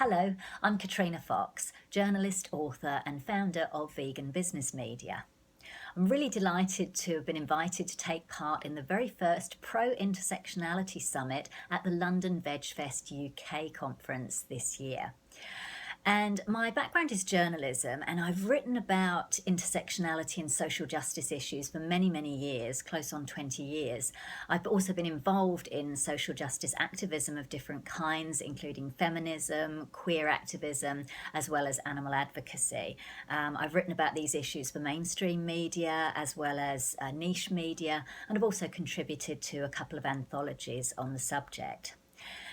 Hello, I'm Katrina Fox, journalist, author and founder of Vegan Business Media. I'm really delighted to have been invited to take part in the very first Pro-Intersectionality Summit at the London VegfestUK Conference this year. And my background is journalism, and I've written about intersectionality and social justice issues for many, many years, close on 20 years. I've also been involved in social justice activism of different kinds, including feminism, queer activism, as well as animal advocacy. I've written about these issues for mainstream media, as well as niche media, and I've also contributed to a couple of anthologies on the subject.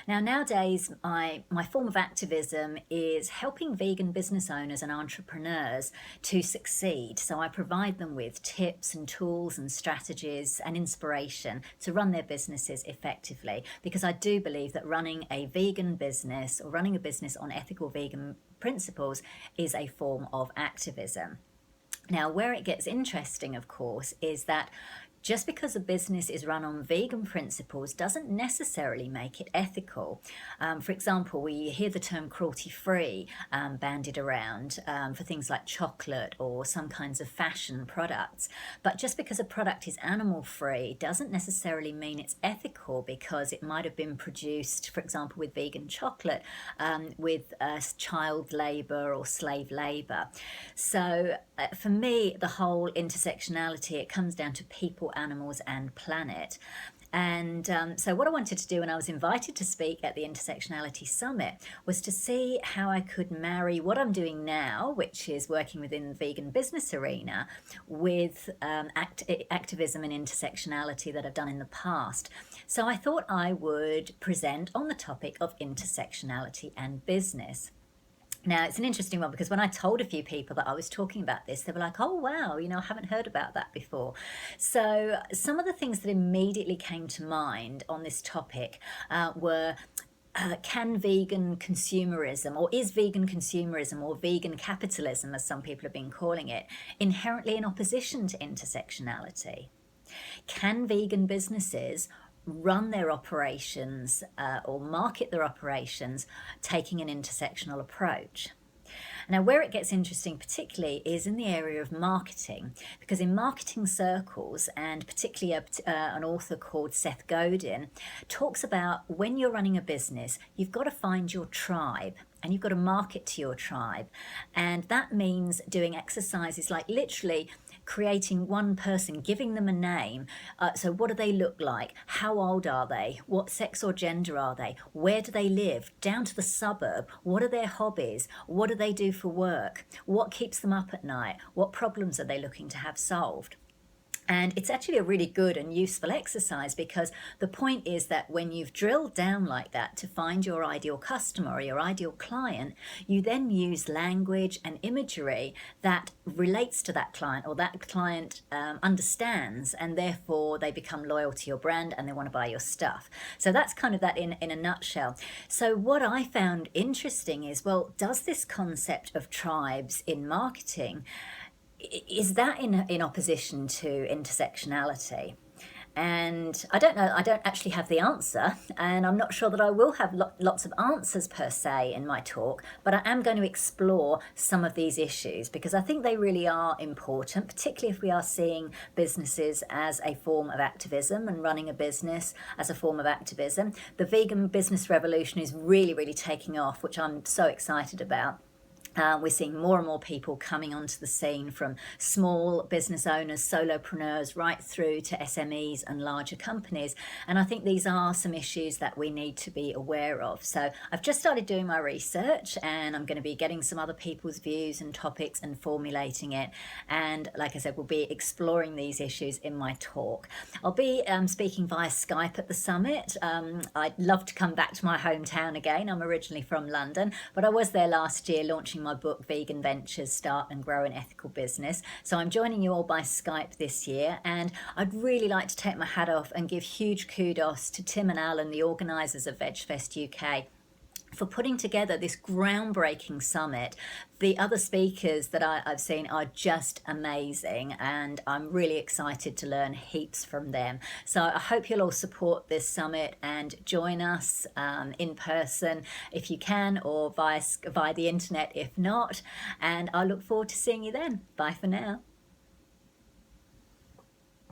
Now, nowadays, my form of activism is helping vegan business owners and entrepreneurs to succeed. So I provide them with tips and tools and strategies and inspiration to run their businesses effectively, because I do believe that running a vegan business or running a business on ethical vegan principles is a form of activism. Now, where it gets interesting, of course, is that just because a business is run on vegan principles doesn't necessarily make it ethical. For example, we hear the term cruelty-free bandied around for things like chocolate or some kinds of fashion products. But just because a product is animal-free doesn't necessarily mean it's ethical, because it might have been produced, for example, with vegan chocolate, with child labour or slave labour. So for me, the whole intersectionality, it comes down to people, animals and planet. And so what I wanted to do when I was invited to speak at the Intersectionality Summit was to see how I could marry what I'm doing now, which is working within the vegan business arena, with activism and intersectionality that I've done in the past. So I thought I would present on the topic of intersectionality and business. Now, it's an interesting one, because when I told a few people that I was talking about this, they were like, oh, wow, I haven't heard about that before. So some of the things that immediately came to mind on this topic were, can vegan consumerism, or is vegan consumerism or vegan capitalism, as some people have been calling it, inherently in opposition to intersectionality? Can vegan businesses run their operations or market their operations taking an intersectional approach? Now, where it gets interesting particularly is in the area of marketing, because in marketing circles, and particularly an author called Seth Godin talks about, when you're running a business, you've got to find your tribe and you've got to market to your tribe. And that means doing exercises like literally creating one person, giving them a name. So what do they look like? How old are they? What sex or gender are they? Where do they live? Down to the suburb. What are their hobbies? What do they do for work? What keeps them up at night? What problems are they looking to have solved? And it's actually a really good and useful exercise, because the point is that when you've drilled down like that to find your ideal customer or your ideal client, you then use language and imagery that relates to that client, or that client understands, and therefore they become loyal to your brand and they want to buy your stuff. So that's kind of that in a nutshell. So what I found interesting is, well, does this concept of tribes in marketing, is that in opposition to intersectionality? And I don't know, I don't actually have the answer, and I'm not sure that I will have lots of answers per se in my talk, but I am going to explore some of these issues, because I think they really are important, particularly if we are seeing businesses as a form of activism and running a business as a form of activism. The vegan business revolution is really, really taking off, which I'm so excited about. We're seeing more and more people coming onto the scene, from small business owners, solopreneurs, right through to SMEs and larger companies. And I think these are some issues that we need to be aware of. So I've just started doing my research, and I'm going to be getting some other people's views and topics and formulating it. And like I said, we'll be exploring these issues in my talk. I'll be speaking via Skype at the summit. I'd love to come back to my hometown again. I'm originally from London, but I was there last year launching my book, Vegan Ventures, Start and Grow an Ethical Business. So I'm joining you all by Skype this year, and I'd really like to take my hat off and give huge kudos to Tim and Alan, the organisers of VegfestUK, for putting together this groundbreaking summit. The other speakers that I've seen are just amazing, and I'm really excited to learn heaps from them. So I hope you'll all support this summit and join us in person if you can, or via the internet if not. And I look forward to seeing you then. Bye for now.